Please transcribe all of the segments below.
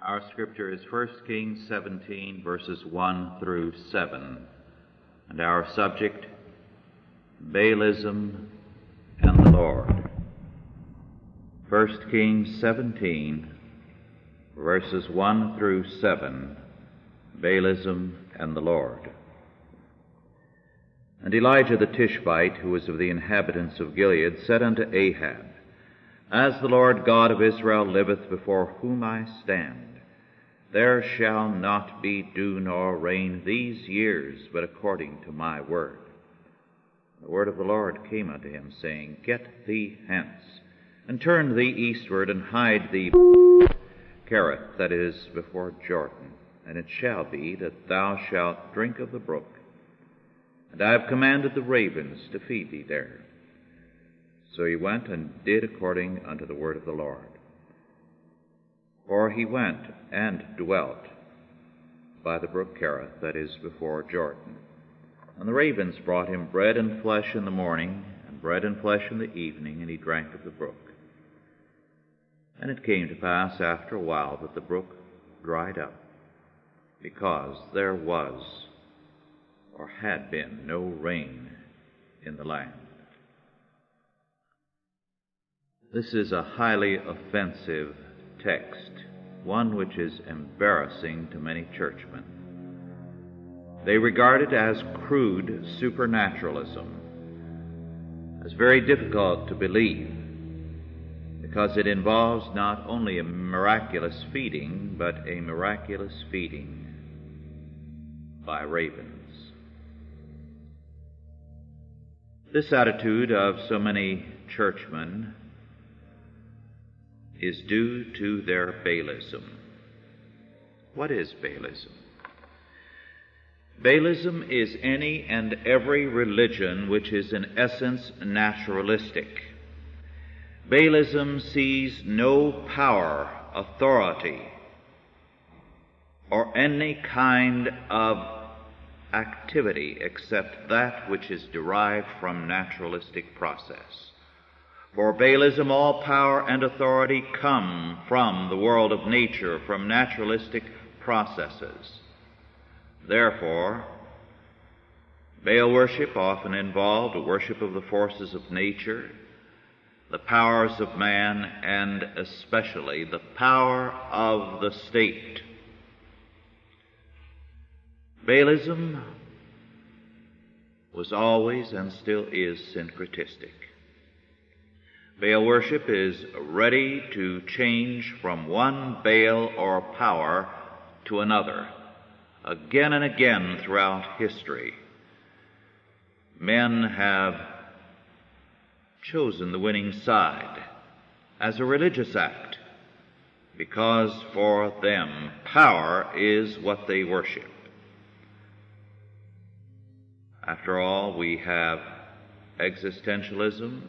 Our scripture is 1 Kings 17, verses 1 through 7, and our subject, Baalism and the Lord. 1 Kings 17, verses 1 through 7, Baalism and the Lord. And Elijah the Tishbite, who was of the inhabitants of Gilead, said unto Ahab, As the Lord God of Israel liveth, before whom I stand, there shall not be dew nor rain these years, but according to my word. The word of the Lord came unto him, saying, Get thee hence, and turn thee eastward, and hide thee Chariots, that is, before Jordan. And it shall be that thou shalt drink of the brook, and I have commanded the ravens to feed thee there. So he went and did according unto the word of the Lord. For he went and dwelt by the brook Chariots, that is, before Jordan. And the ravens brought him bread and flesh in the morning, and bread and flesh in the evening, and he drank of the brook. And it came to pass after a while that the brook dried up, because there was or had been no rain in the land. This is a highly offensive text, one which is embarrassing to many churchmen. They regard it as crude supernaturalism, as very difficult to believe, because it involves not only a miraculous feeding, but a miraculous feeding by ravens. This attitude of so many churchmen is due to their Baalism. What is Baalism? Baalism is any and every religion which is in essence naturalistic. Baalism sees no power, authority, or any kind of activity except that which is derived from naturalistic process. For Baalism, all power and authority come from the world of nature, from naturalistic processes. Therefore, Baal worship often involved a worship of the forces of nature, the powers of man, and especially the power of the state. Baalism was always and still is syncretistic. Baal worship is ready to change from one Baal or power to another. Again and again throughout history, men have chosen the winning side as a religious act, because for them power is what they worship. After all, we have existentialism,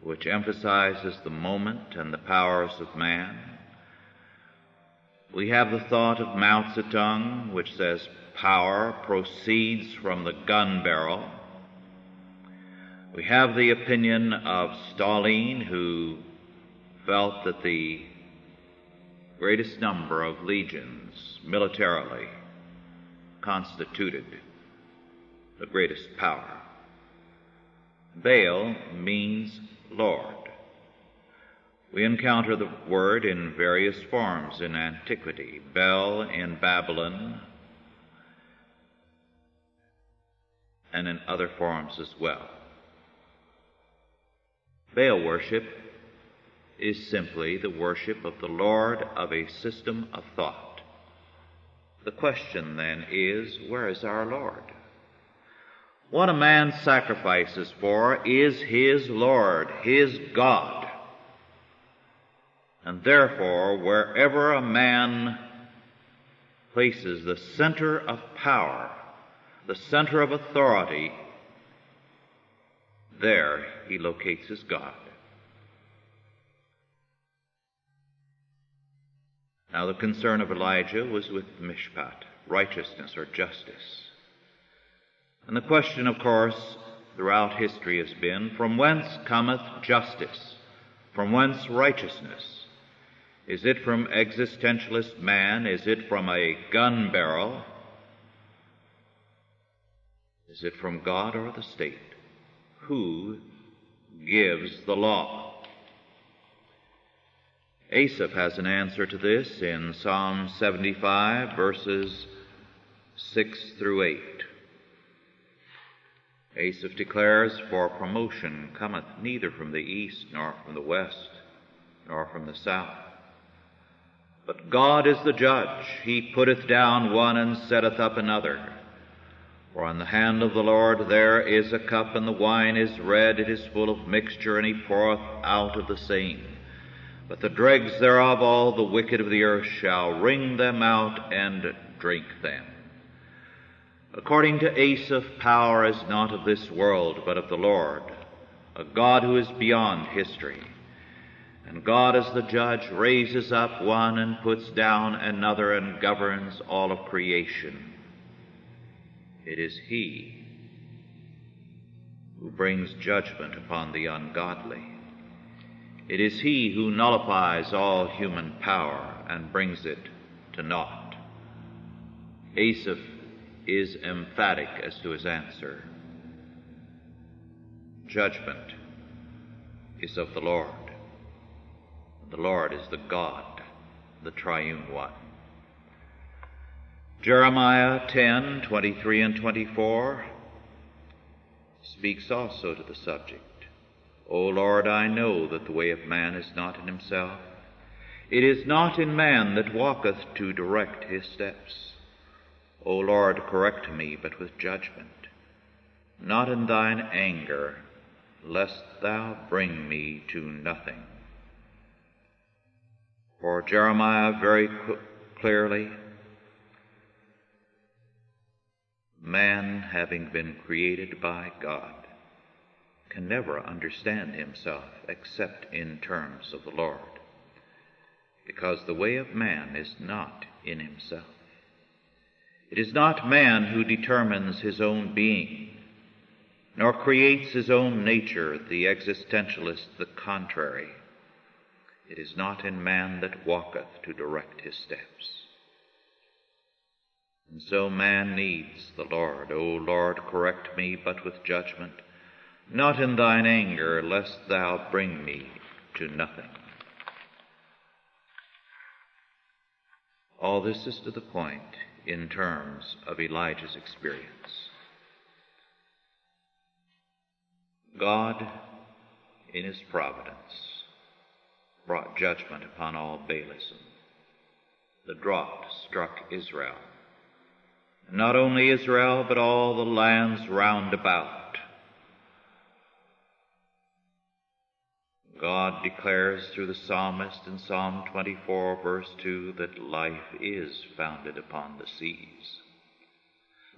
which emphasizes the moment and the powers of man. We have the thought of Mao Zedong, which says power proceeds from the gun barrel. We have the opinion of Stalin, who felt that the greatest number of legions militarily constituted the greatest power. Baal means Lord. We encounter the word in various forms in antiquity. Bel in Babylon, and in other forms as well. Baal worship is simply the worship of the Lord of a system of thought. The question then is, where is our Lord? What a man sacrifices for is his Lord, his God. And therefore, wherever a man places the center of power, the center of authority, there he locates his God. Now, the concern of Elijah was with mishpat, righteousness or justice. And the question, of course, throughout history has been, from whence cometh justice? From whence righteousness? Is it from existentialist man? Is it from a gun barrel? Is it from God or the state? Who gives the law? Asaph has an answer to this in Psalm 75, verses 6 through 8. Asaph declares, "For promotion cometh neither from the east, nor from the west, nor from the south. But God is the judge. He putteth down one and setteth up another. For on the hand of the Lord there is a cup, and the wine is red, it is full of mixture, and he poureth out of the same. But the dregs thereof, all the wicked of the earth, shall wring them out and drink them." According to Asaph, power is not of this world, but of the Lord, a God who is beyond history. And God, as the judge, raises up one and puts down another and governs all of creation. It is He who brings judgment upon the ungodly. It is He who nullifies all human power and brings it to naught. Asaph is emphatic as to his answer. Judgment is of the Lord. The Lord is the God, the triune one. Jeremiah 10:23 and 24 speaks also to the subject. "O Lord, I know that the way of man is not in himself. It is not in man that walketh to direct his steps. O Lord, correct me, but with judgment, not in thine anger, lest thou bring me to nothing." For Jeremiah very clearly, man, having been created by God, can never understand himself except in terms of the Lord, because the way of man is not in himself. It is not man who determines his own being, nor creates his own nature, the existentialist the contrary. It is not in man that walketh to direct his steps. And so man needs the Lord. "O Lord, correct me, but with judgment, not in thine anger, lest thou bring me to nothing." All this is to the point in terms of Elijah's experience. God, in his providence, brought judgment upon all Baalism. The drought struck Israel. And not only Israel, but all the lands round about. God declares through the psalmist in Psalm 24, verse 2, that life is founded upon the seas,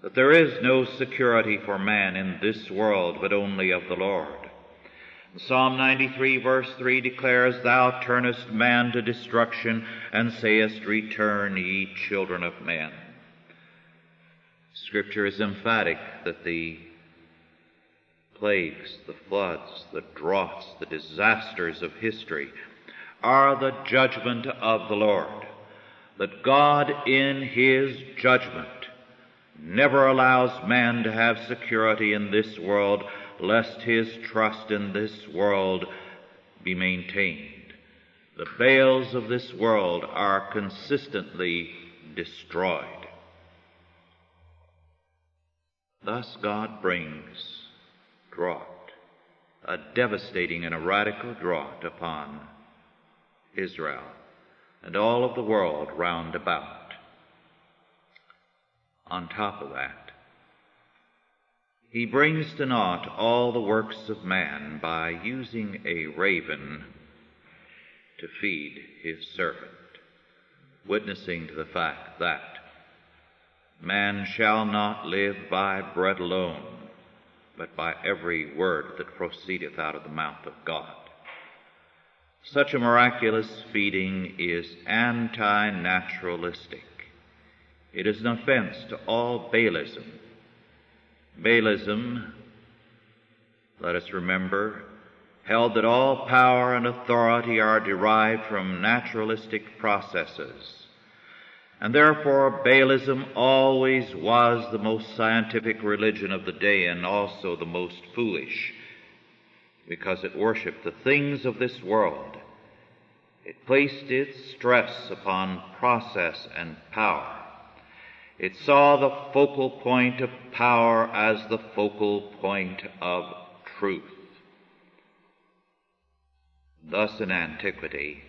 that there is no security for man in this world, but only of the Lord. Psalm 93, verse 3 declares, "Thou turnest man to destruction, and sayest, Return, ye children of men." Scripture is emphatic that the plagues, the floods, the droughts, the disasters of history are the judgment of the Lord, that God in his judgment never allows man to have security in this world, lest his trust in this world be maintained. The Baals of this world are consistently destroyed. Thus God brings drought, a devastating and a radical drought upon Israel and all of the world round about. On top of that, he brings to naught all the works of man by using a raven to feed his servant, witnessing to the fact that man shall not live by bread alone, but by every word that proceedeth out of the mouth of God. Such a miraculous feeding is anti-naturalistic. It is an offense to all Baalism. Baalism, let us remember, held that all power and authority are derived from naturalistic processes, and therefore Baalism always was the most scientific religion of the day and also the most foolish, because it worshipped the things of this world. It placed its stress upon process and power. It saw the focal point of power as the focal point of truth. Thus in antiquity,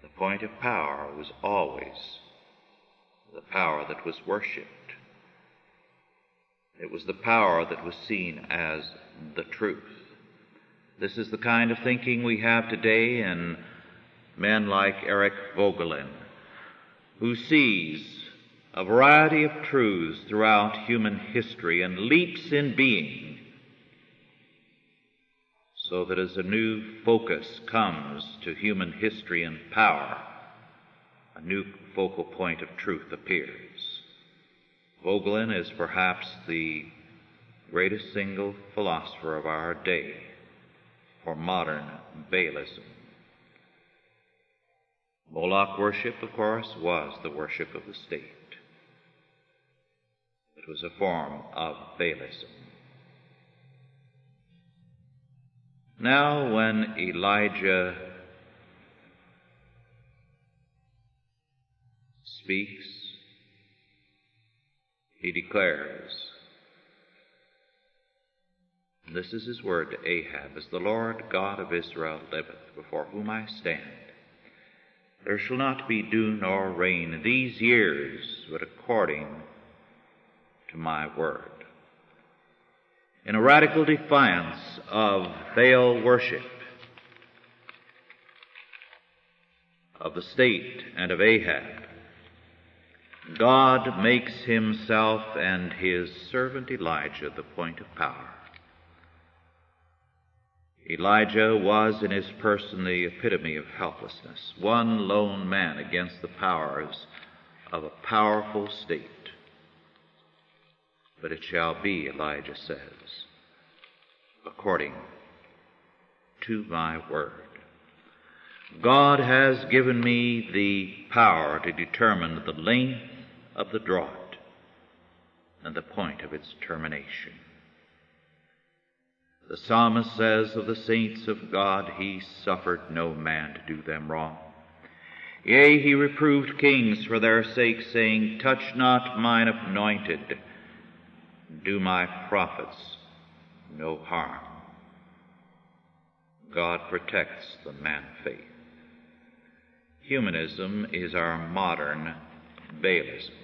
the point of power was always the power that was worshipped. It was the power that was seen as the truth. This is the kind of thinking we have today in men like Eric Vogelin, who sees a variety of truths throughout human history and leaps in being, so that as a new focus comes to human history and power, a new focal point of truth appears. Vogelin is perhaps the greatest single philosopher of our day for modern Baalism. Moloch worship, of course, was the worship of the state. It was a form of Baalism. Now, when Elijah speaks, he declares, and this is his word to Ahab, "As the Lord God of Israel liveth, before whom I stand, there shall not be dew nor rain in these years, but according to my word." In a radical defiance of Baal worship, of the state and of Ahab, God makes himself and his servant Elijah the point of power. Elijah was in his person the epitome of helplessness, one lone man against the powers of a powerful state. But it shall be, Elijah says, according to my word. God has given me the power to determine the length of the drought and the point of its termination. The psalmist says of the saints of God, "He suffered no man to do them wrong. Yea, he reproved kings for their sake, saying, Touch not mine anointed, do my prophets no harm." God protects the man of faith. Humanism is our modern Baalism.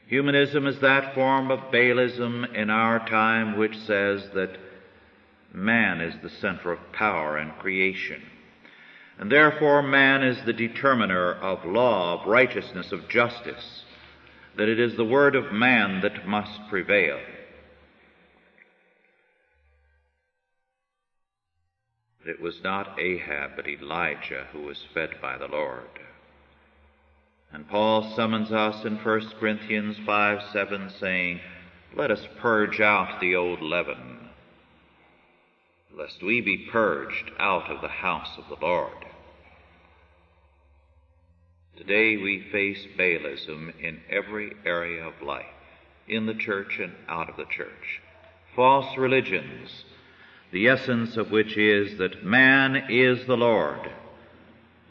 Humanism is that form of Baalism in our time which says that man is the center of power and creation, and therefore man is the determiner of law, of righteousness, of justice, that it is the word of man that must prevail. It was not Ahab, but Elijah who was fed by the Lord. And Paul summons us in 1 Corinthians 5:7, saying, "Let us purge out the old leaven, lest we be purged out of the house of the Lord." Today we face Baalism in every area of life, in the church and out of the church. False religions, the essence of which is that man is the Lord,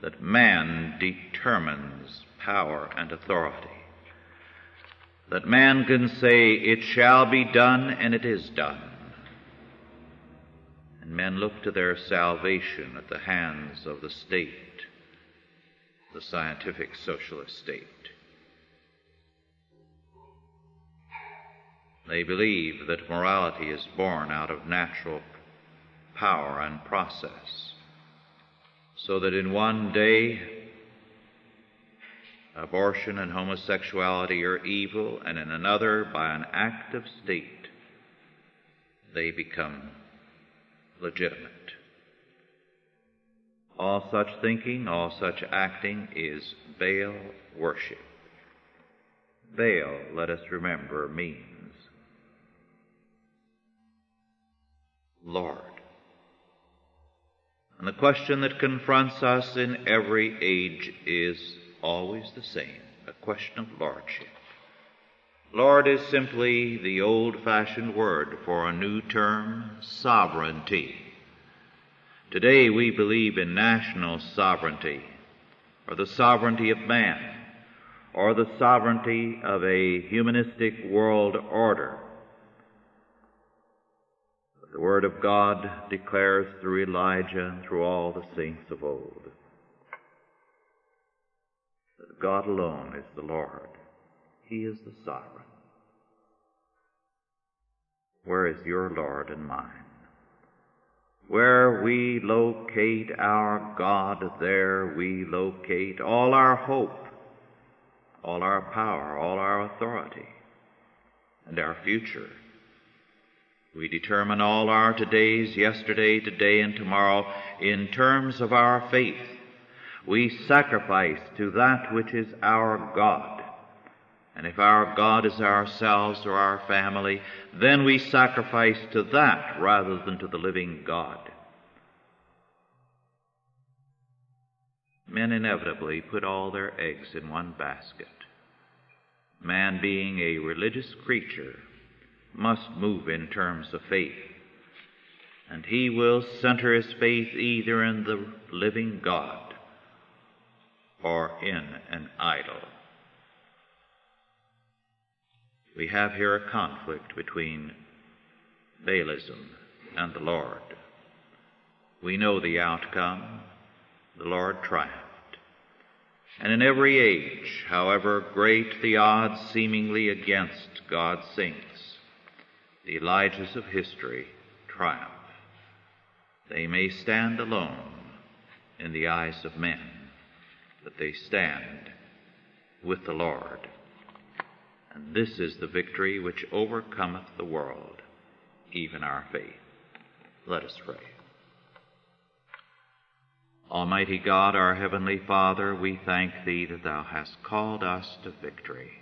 that man determines power and authority, that man can say, "It shall be done," and it is done. And men look to their salvation at the hands of the state, the scientific socialist state. They believe that morality is born out of natural power and process, so that in one day abortion and homosexuality are evil, and in another, by an act of state, they become legitimate. All such thinking, all such acting is Baal worship. Baal, let us remember, means Lord. And the question that confronts us in every age is always the same, a question of lordship. Lord is simply the old-fashioned word for a new term, sovereignty. Today we believe in national sovereignty, or the sovereignty of man, or the sovereignty of a humanistic world order. But the Word of God declares through Elijah and through all the saints of old that God alone is the Lord. He is the sovereign. Where is your Lord and mine? Where we locate our God, there we locate all our hope, all our power, all our authority, and our future. We determine all our todays, yesterday, today, and tomorrow in terms of our faith. We sacrifice to that which is our God. And if our God is ourselves or our family, then we sacrifice to that rather than to the living God. Men inevitably put all their eggs in one basket. Man, being a religious creature, must move in terms of faith, and he will center his faith either in the living God or in an idol. We have here a conflict between Baalism and the Lord. We know the outcome. The Lord triumphed. And in every age, however great the odds seemingly against God's saints, the Elijahs of history triumph. They may stand alone in the eyes of men, but they stand with the Lord. And this is the victory which overcometh the world, even our faith. Let us pray. Almighty God, our Heavenly Father, we thank Thee that Thou hast called us to victory,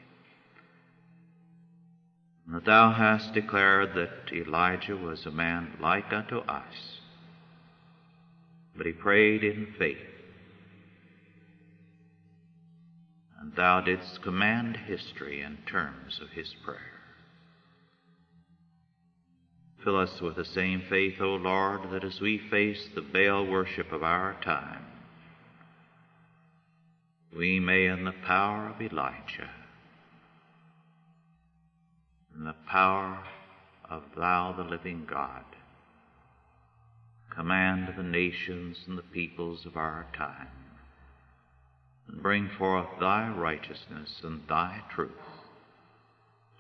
and that Thou hast declared that Elijah was a man like unto us, but he prayed in faith, and Thou didst command history in terms of his prayer. Fill us with the same faith, O Lord, that as we face the Baal worship of our time, we may, in the power of Elijah, in the power of Thou, the living God, command the nations and the peoples of our time, and bring forth Thy righteousness and Thy truth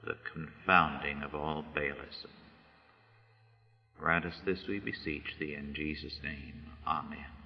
to the confounding of all Baalism. Grant us this, we beseech Thee, in Jesus' name. Amen.